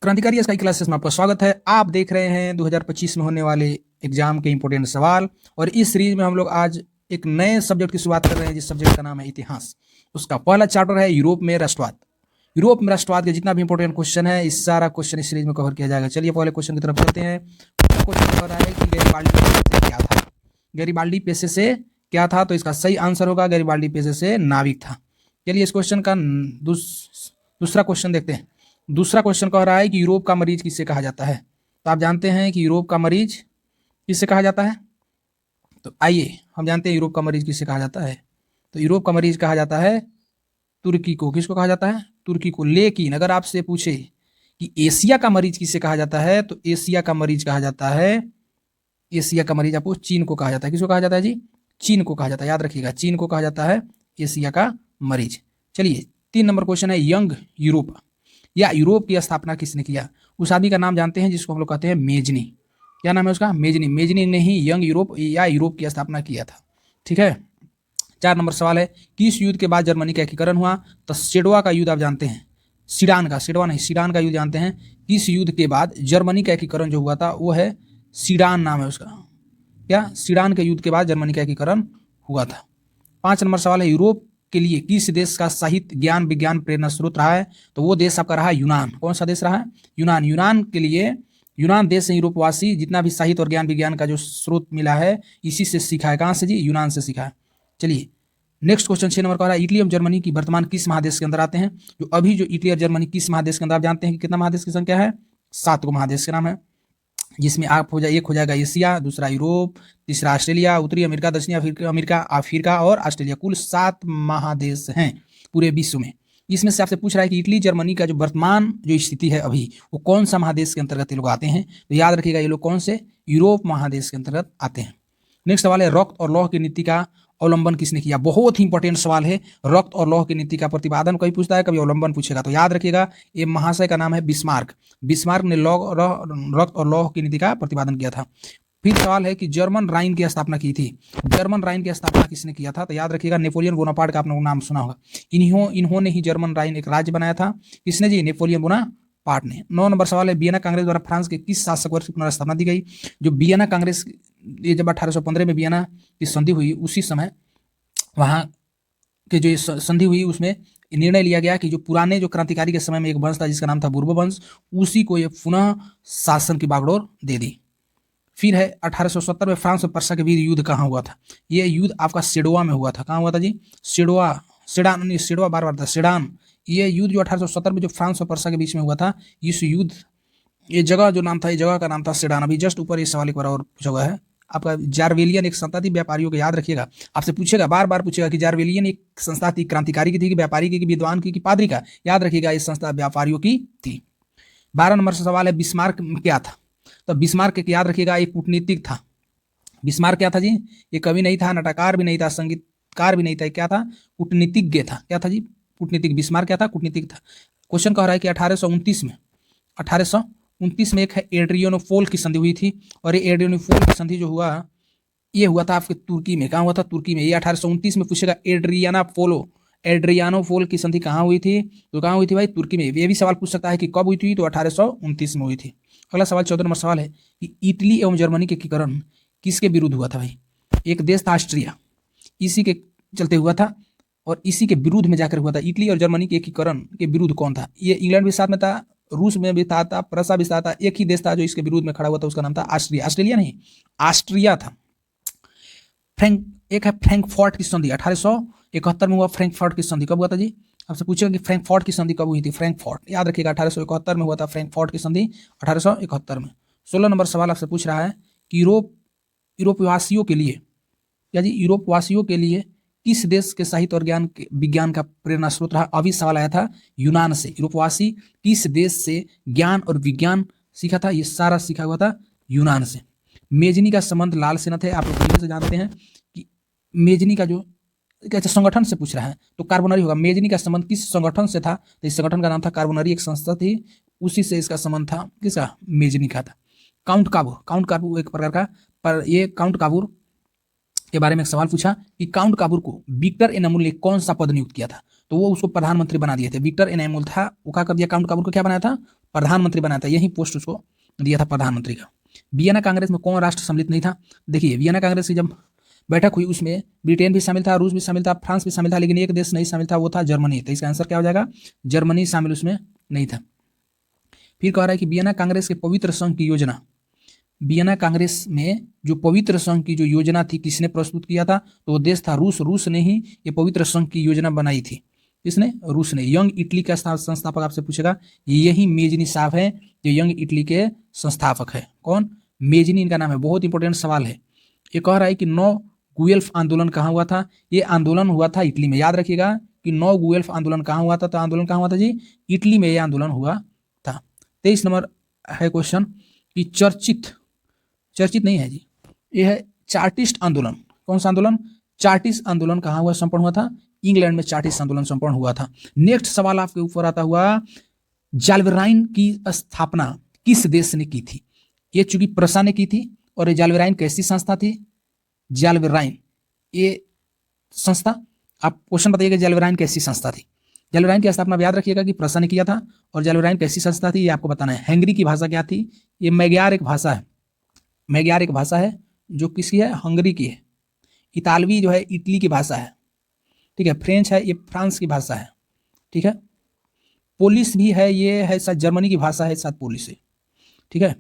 क्रांतिकारी sky classes में आपका स्वागत है। आप देख रहे हैं 2025 में होने वाले एग्जाम के इंपॉर्टेंट सवाल, और इस सीरीज में हम लोग आज एक नए सब्जेक्ट की शुरुआत कर रहे हैं, जिस सब्जेक्ट का नाम है इतिहास। उसका पहला चैप्टर है यूरोप में राष्ट्रवाद। यूरोप में राष्ट्रवाद के जितना भी इंपॉर्टेंट क्वेश्चन है, इस सारा क्वेश्चन इस सीरीज में कवर किया जाएगा। चलिए पहले क्वेश्चन की तरफ चलते हैं। क्वेश्चन कह रहा है कि गैरिबाल्डी पेशे से क्या था। गैरिबाल्डी पेशे से क्या था, तो इसका सही आंसर होगा गैरिबाल्डी पेशे से नाविक था। चलिए इस क्वेश्चन का दूसरा क्वेश्चन देखते हैं। दूसरा क्वेश्चन कह रहा है कि यूरोप का मरीज किसे कहा जाता है। तो आप जानते हैं कि यूरोप का मरीज किसे कहा जाता है, तो आइए हम जानते हैं यूरोप का मरीज किसे कहा जाता है। तो यूरोप का मरीज कहा जाता है तुर्की को। किसको कहा जाता है? तुर्की को। लेकिन अगर आपसे पूछे कि एशिया का मरीज किसे कहा जाता है, तो एशिया का मरीज कहा जाता है, एशिया का मरीज आपको चीन को कहा जाता है। किसको कहा जाता है जी? चीन को कहा जाता है। याद रखिएगा, चीन को कहा जाता है एशिया का मरीज। चलिए 3 नंबर क्वेश्चन है, यंग यूरोप या यूरोप की स्थापना किसने किया। उस आदमी का नाम जानते हैं जिसको हम लोग कहते हैं मेजनी। क्या नाम है उसका? मेजनी। मेजनी ने ही यंग यूरोप या यूरोप की स्थापना किया था। ठीक है। 4 नंबर सवाल है, किस युद्ध के बाद जर्मनी का एकीकरण हुआ। तो सेडवा का युद्ध आप जानते हैं, सीडान का, सेडवा नहीं, सीडान का युद्ध जानते हैं। किस युद्ध के बाद जर्मनी का एकीकरण जो हुआ था वो है सीडान, नाम है उसका। क्या? सीडान के युद्ध के बाद जर्मनी का एकीकरण हुआ था। 5 नंबर सवाल है, यूरोप के लिए किस देश का साहित्य ज्ञान विज्ञान प्रेरणा स्रोत रहा है। तो वो देश आपका रहा है यूनान। कौन सा देश रहा है? यूनान। यूनान के लिए, यूनान देश से यूरोपवासी जितना भी साहित्य और ज्ञान विज्ञान का जो स्रोत मिला है, इसी से सीखा है। कहाँ से जी? यूनान से सीखा है। चलिए नेक्स्ट क्वेश्चन 6 नंबर का रहा है, इटली और जर्मनी की वर्तमान किस महादेश के अंदर आते हैं। जो अभी जो इटली और जर्मनी किस महादेश के अंदर, आप जानते हैं कि कितना महादेश की संख्या है? 7 को महादेश के नाम है, जिसमें आप एक हो जाएगा एशिया, दूसरा यूरोप, तीसरा ऑस्ट्रेलिया, उत्तरी अमेरिका, दक्षिणी अमेरिका, अफ्रीका और ऑस्ट्रेलिया। कुल 7 महादेश हैं पूरे विश्व में। इसमें से आपसे पूछ रहा है कि इटली जर्मनी का जो वर्तमान जो स्थिति है अभी, वो कौन सा महादेश के अंतर्गत ये लोग आते हैं। तो याद रखिएगा, ये लोग कौन से? यूरोप महादेश के अंतर्गत आते हैं। नेक्स्ट सवाल है, रक्त और लौह की नीति का अवलंबन किसने किया। बहुत ही इंपॉर्टेंट सवाल है। रक्त और लौह की नीति का प्रतिपादन कभी पूछता है, कभी अवलंबन पूछेगा। तो याद रखिएगा, ये महाशय का नाम है बिस्मार्क। बिस्मार्क ने रक्त और लौह की नीति का प्रतिपादन किया था। फिर सवाल है कि जर्मन राइन की स्थापना की थी। जर्मन राइन की स्थापना किसने किया था। तो याद रखिएगा, नेपोलियन बोनापार्ट का आपने नाम सुना होगा। इन्होंने ही जर्मन राइन एक राज्य बनाया था। किसने जी? नेपोलियन बोनापार्ट ने। 9 नंबर सवाल है, वियना कांग्रेस द्वारा फ्रांस के किस शासक वर्ग की पुनर्स्थापना दी गई। जो वियना कांग्रेस, ये जब 1815 में वियना की संधि हुई, उसी समय वहाँ के जो संधि हुई उसमें निर्णय लिया गया कि जो पुराने जो क्रांतिकारी के समय में एक वंश था जिसका नाम था बुर्बो वंश, उसी को ये पुनः शासन की बागडोर दे दी। फिर है 1870 में फ्रांस और पर्सा के बीच युद्ध कहाँ हुआ था। ये युद्ध आपका सेडोवा में हुआ था। कहाँ हुआ था जी? सेडोवा, सेडान नहीं, सेडोवा बार बार था, सेडान। ये युद्ध जो 1870 में जो फ्रांस और पर्सा के बीच में हुआ था, इस युद्ध, ये जगह जो नाम था, ये जगह का नाम था सेडान। अभी जस्ट ऊपर ये सवाल एक बार और पूछा हुआ है आपका। जारवेलियन एक संस्था थी व्यापारियों को, याद रखिएगा, आपसे पूछेगा, बार बार पूछेगा कि जारवेलियन एक संस्था थी, क्रांतिकारी की थी कि व्यापारी की, विद्वान की, पादरी का। याद रखिएगा, इस संस्था व्यापारियों की थी। 12 नंबर से सवाल है, बिस्मार्क क्या था। तो बिस्मार्क याद रखिएगा, एक कूटनीतिक था। बिस्मार्क क्या था जी? ये कवि नहीं था, नाटककार भी नहीं था, संगीतकार भी नहीं था, क्या था? कूटनीतिज्ञ था। क्या था जी? कूटनीतिक। बिस्मार्क क्या था? कूटनीतिक था। क्वेश्चन कह रहा है कि 1829 में एक है एड्रियानोपोल की संधि हुई थी, और ये एड्रियानोपोल की संधि जो हुआ, ये हुआ था आपके तुर्की में। कहाँ हुआ था? तुर्की में। ये 1829 में पूछेगा, एड्रियानोपोल की संधि कहाँ हुई थी। तो कहाँ हुई थी भाई? तुर्की में। ये भी सवाल पूछ सकता है कि कब हुई थी, तो 1829 में हुई थी। अगला सवाल 14 नंबर सवाल है कि इटली एवं जर्मनी के एकीकरण किसके विरुद्ध हुआ था भाई। एक देश था ऑस्ट्रिया, इसी के चलते हुआ था, और इसी के विरुद्ध में जाकर हुआ था। इटली और जर्मनी के एकीकरण के विरुद्ध कौन था? ये इंग्लैंड भी साथ में था, रूस में भी था, प्रसा भी साथ था। एक ही देश था जो इसके विरुद्ध में खड़ा हुआ था, उसका नाम था ऑस्ट्रिया। ऑस्ट्रेलिया नहीं, ऑस्ट्रिया था। एक है फ्रैंकफर्ट की संधि, 1871 में हुआ। फ्रैंकफर्ट की संधि कब हुआ था जी? आपसे पूछेगा कि फ्रैंकफर्ट की संधि कब हुई थी। फ्रैंकफर्ट, याद रखिएगा, 1871 में हुआ था फ्रैंकफर्ट की संधि, 1871 में। 16 नंबर सवाल आपसे पूछ रहा है कि यूरोपवासियों के लिए, या जी यूरोपवासियों के लिए किस देश के साहित्य और ज्ञान विज्ञान का प्रेरणा स्रोत रहा। अभी सवाल आया था यूनान से। यूरोपवासी किस देश से ज्ञान और विज्ञान सीखा था। ये सारा सीखा हुआ था यूनान से। मेजनी का संबंध लाल सेना थे। आप लोग पहले से जानते हैं कि मेजनी का जो संगठन से पूछ रहा है तो कार्बोनरी होगा। मेजनी का संबंध किस संगठन से था, तो इस संगठन का नाम था कार्बोनरी, एक संस्था थी, उसी से इसका संबंध था। किसका? मेजनी का था। काउंट काबूर एक प्रकार का, पर ये काउंट काबूर के बारे में एक सवाल पूछा कि काउंट काबूर को विक्टर एनामुल ने कौन सा पद नियुक्त किया था। तो वो उसको प्रधानमंत्री बना दिए थे। विक्टर एनेमुल था, वो क्या कर दिया, काउंट काबूल को क्या बनाया था, प्रधानमंत्री बनाया था, यही पोस्ट उसको दिया था प्रधानमंत्री का। वियना कांग्रेस में कौन राष्ट्र सम्मिलित नहीं था? देखिए वियना कांग्रेस की जब बैठक हुई उसमें ब्रिटेन भी शामिल था, रूस भी शामिल था, फ्रांस भी शामिल था, लेकिन एक देश नहीं शामिल था, वो था जर्मनी। तो इसका आंसर क्या हो जाएगा, जर्मनी शामिल उसमें नहीं था। फिर कह रहा है कि वियना कांग्रेस के पवित्र संघ की योजना, वियना कांग्रेस में जो पवित्र संघ की जो योजना थी किसने प्रस्तुत किया था? तो वो देश था रूस। रूस ने ही ये पवित्र संघ की योजना बनाई थी। किसने? रूस ने। यंग इटली का संस्थापक आपसे पूछेगा, यही मेजनीसाव है जो यंग इटली के संस्थापक है। कौन? मेजनी इनका नाम है। बहुत इंपॉर्टेंट सवाल है। ये कह रहा है कि 9 गुएल्फ आंदोलन कहाँ हुआ था? ये आंदोलन हुआ था इटली में। याद रखिएगा कि 9 गुएल्फ आंदोलन कहाँ हुआ था? तो आंदोलन कहाँ हुआ था जी? इटली में ये आंदोलन हुआ था। 23 नंबर है क्वेश्चन कि चर्चित नहीं है जी, ये है चार्टिस्ट आंदोलन। कौन सा आंदोलन? चार्टिस्ट आंदोलन कहाँ हुआ, संपन्न हुआ था? इंग्लैंड में चार्टिस्ट आंदोलन संपन्न हुआ था। नेक्स्ट सवाल आपके ऊपर आता हुआ, जाल्वेराइन की स्थापना किस देश ने की थी? ये चूंकि प्रसा ने की थी, और ये जाल्वेराइन कैसी संस्था थी? जाल्वेराइन ये संस्था, आप क्वेश्चन बताइएगा जाल्वेराइन कैसी संस्था थी? जाल्वेराइन की स्थापना याद रखिएगा कि प्रसा ने किया था, और जाल्वेराइन कैसी संस्था थी ये आपको बताना है। हंगरी की भाषा क्या थी? ये मैग्यार एक भाषा है। मैग्यार एक भाषा है जो किसकी है? हंगरी की है। इतालवी जो है इटली की भाषा है, ठीक है। फ्रेंच है, ये फ्रांस की भाषा है, ठीक है। पोलिश भी है, ये है शायद जर्मनी की भाषा है, शायद पोलिश है, ठीक है।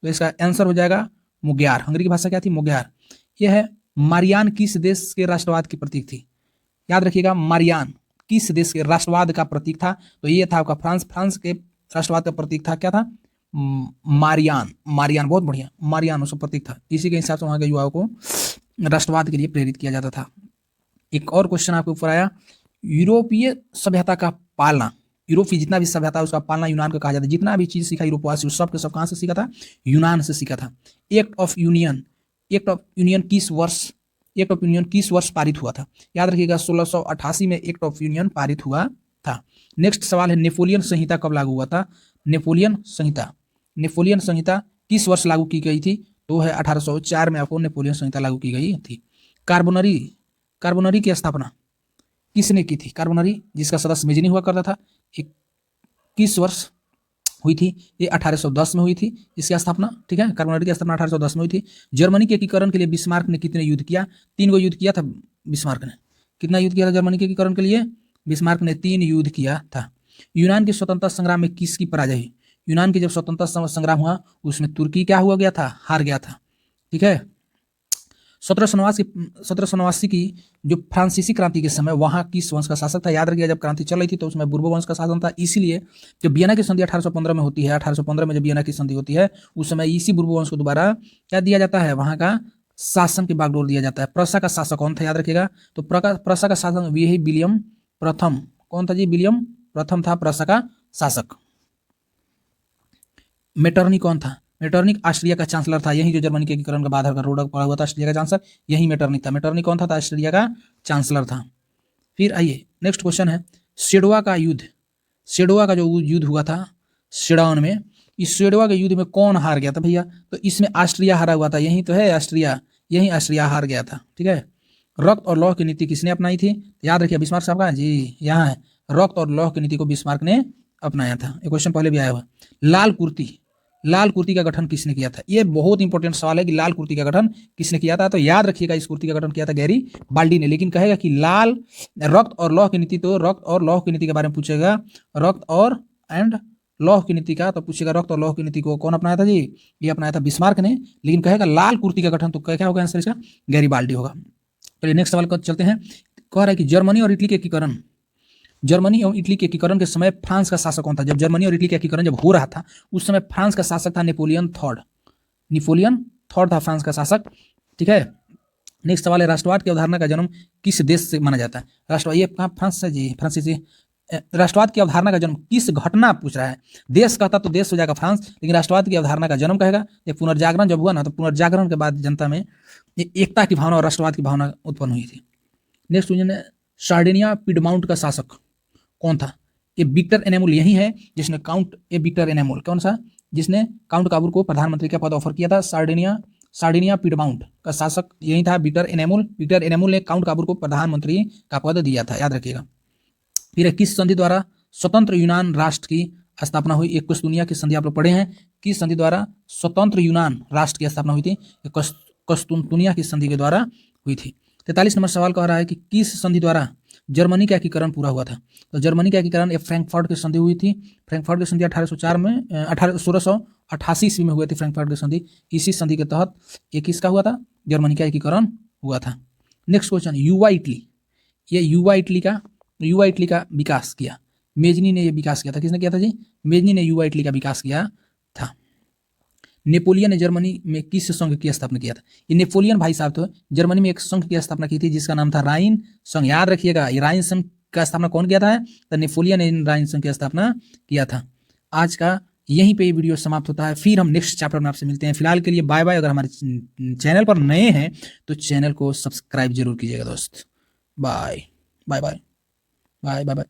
तो इसका आंसर हो जाएगा मुग्यार। हंगरी की भाषा क्या थी? मुग्यार। यह है मारियान किस देश के राष्ट्रवाद की प्रतीक थी? याद रखिएगा, मारियान किस देश के राष्ट्रवाद का प्रतीक था? तो ये था आपका फ्रांस। फ्रांस के राष्ट्रवाद का प्रतीक था, क्या था? मारियान। मारियान, बहुत बढ़िया, मारियान उसका प्रतीक था। इसी के हिसाब से वहां के युवाओं को राष्ट्रवाद के लिए प्रेरित किया जाता था। एक और क्वेश्चन आपके ऊपर आया, यूरोपीय सभ्यता का पालना, यूरोप की जितना भी सभ्यता उसका पालना यूनान को कहा जाता है। जितना भी चीज सीखा यूरोपवासी उस सब के सब कहाँ से सीखा था? यूनान से सीखा था। एक्ट ऑफ यूनियन किस वर्ष पारित हुआ था? याद रखिएगा 1688 में एक्ट ऑफ यूनियन पारित हुआ था। नेक्स्ट सवाल है, नेपोलियन संहिता कब लागू हुआ था? नेपोलियन संहिता किस वर्ष लागू की गई थी? तो है 1804 में आपको नेपोलियन संहिता लागू की गई थी। कार्बोनरी की स्थापना किसने की थी? कार्बोनरी जिसका सदस्य मेजनी हुआ करता था, एक किस वर्ष हुई थी? ये 1810 में हुई थी इसकी स्थापना, ठीक है। कार्बोनरी की स्थापना 1810 में हुई थी। जर्मनी के एकीकरण के लिए बिस्मार्क ने कितने युद्ध किया? 3 युद्ध किया था बिस्मार्क ने। कितना युद्ध किया था जर्मनी के एकीकरण के लिए? बिस्मार्क ने 3 युद्ध किया था। यूनान के स्वतंत्रता संग्राम में किसकी पराजय हुई? यूनान के जब स्वतंत्रता संग्राम हुआ उसमें तुर्की क्या हुआ गया था? हार गया था, ठीक है। 1789 की जो फ्रांसीसी क्रांति के समय वहां किस वंश का शासक था? याद रखिएगा, जब क्रांति चल रही थी तो उसमें बुर्बो वंश का शासन था। इसीलिए जब वियना की संधि 1815 में होती है, 1815 में जब वियना की संधि होती है उस समय इसी बुर्बो वंश को दोबारा क्या दिया जाता है? वहां का शासन की बागडोर दिया जाता है। प्रसा का शासक कौन था? याद रखिएगा, तो प्रसा का शासक यही विलियम प्रथम। कौन था जी? विलियम प्रथम था प्रसा का शासक। मेटरनी कौन था? मेटरनिक ऑस्ट्रिया का चांसलर था। यही जो जर्मनी के एकीकरण का बाधा रोड पड़ा हुआ था, ऑस्ट्रिया का चांसलर यही मेटरनिक था। मेटरनिक कौन था? ऑस्ट्रिया का चांसलर था। फिर आइए नेक्स्ट क्वेश्चन है, सेडोवा का जो युद्ध हुआ था सेडान में, इस सेडोवा के युद्ध में कौन हार गया था भैया? तो इसमें ऑस्ट्रिया हारा हुआ था। यही तो है ऑस्ट्रिया, यही ऑस्ट्रिया हार गया था, ठीक है। रक्त और लौह की नीति किसने अपनाई थी? याद रखिए, बिस्मार्क साहब का जी यहाँ है। रक्त और लौह की नीति को बिस्मार्क ने अपनाया था। ये क्वेश्चन पहले भी आया हुआ। लाल कुर्ती का गठन किसने किया था? ये बहुत इंपॉर्टेंट सवाल है कि लाल कुर्ती का गठन किसने किया था? तो याद रखिएगा, इस कुर्ती का गठन किया था गैरी बाल्डी ने। लेकिन कहेगा कि रक्त और लौह की नीति, तो रक्त और लौह की नीति के बारे में पूछेगा, रक्त और लौह की नीति का, तो पूछेगा रक्त और लौह की नीति को कौन अपनाया था जी? ये अपनाया था बिस्मार्क ने। लेकिन कहेगा लाल कुर्ती का गठन, तो क्या होगा आंसर इसका? गैरी बाल्डी होगा। चलिए नेक्स्ट सवाल पर चलते हैं। कह रहा है कि जर्मनी और इटली एवं इटली के एकीकरण के समय फ्रांस का शासक कौन था? जब जर्मनी और इटली का एकीकरण जब हो रहा था उस समय फ्रांस का शासक था नेपोलियन थर्ड था फ्रांस का शासक, ठीक है। नेक्स्ट सवाल है, राष्ट्रवाद की अवधारणा का जन्म किस देश से माना जाता है? राष्ट्रवाद, ये कहाँ? फ्रांस से जी, फ्रांसीसी। राष्ट्रवाद की अवधारणा का जन्म किस घटना पूछ रहा है? देश कहता तो देश हो जाएगा फ्रांस, लेकिन राष्ट्रवाद की अवधारणा का जन्म कहेगा। ये पुनर्जागरण जब हुआ ना, तो पुनर्जागरण के बाद जनता में एकता की भावना और राष्ट्रवाद की भावना उत्पन्न हुई थी। नेक्स्ट क्वेश्चन है, सार्डिनिया पिडमाउंट का शासक कौन था? ये विक्टर एनेमुल यही है जिसने विक्टर एनेमुल कौन सा? जिसने काउंट काबूल को प्रधानमंत्री का पद ऑफर किया था। सार्डिनिया पिडमाउंट का शासक यही था विक्टर एनेमुल ने काउंट काबूल को प्रधानमंत्री का पद दिया था, याद रखिएगा। फिर है किस संधि द्वारा स्वतंत्र यूनान राष्ट्र की स्थापना हुई? एक कुस्तुनिया की संधि आप लोग पढ़े हैं। किस संधि द्वारा स्वतंत्र यूनान राष्ट्र की स्थापना हुई थी? कुस्तुनिया की संधि के द्वारा हुई थी। 43 नंबर सवाल कह रहा है कि किस संधि द्वारा जर्मनी का एकीकरण पूरा हुआ था? तो जर्मनी का एकीकरण फ्रैंकफर्ट की संधि हुई थी। फ्रैंकफर्ट की संधि 1804 में 1688 ईस्वी में हुई थी फ्रैंकफर्ट की संधि। इसी संधि के तहत ये किसका हुआ था? जर्मनी का एकीकरण हुआ था। नेक्स्ट क्वेश्चन, युवा इटली। ये युवा इटली का विकास किया, मेजनी ने ये विकास किया था। किसने किया था जी? मेजनी ने युवा इटली का विकास किया था। नेपोलियन ने जर्मनी में किस संघ की स्थापना किया था? ये नेपोलियन भाई साहब तो जर्मनी में एक संघ की स्थापना की थी जिसका नाम था राइन संघ। याद रखिएगा, ये राइन संघ का स्थापना कौन किया था? तो नेपोलियन ने राइन संघ की स्थापना किया था। आज का यहीं पे ये वीडियो समाप्त होता है, फिर हम नेक्स्ट चैप्टर में आपसे मिलते हैं। फिलहाल के लिए बाय बाय। अगर हमारे चैनल पर नए हैं तो चैनल को सब्सक्राइब जरूर कीजिएगा दोस्त। Bye bye bye bye bye bye.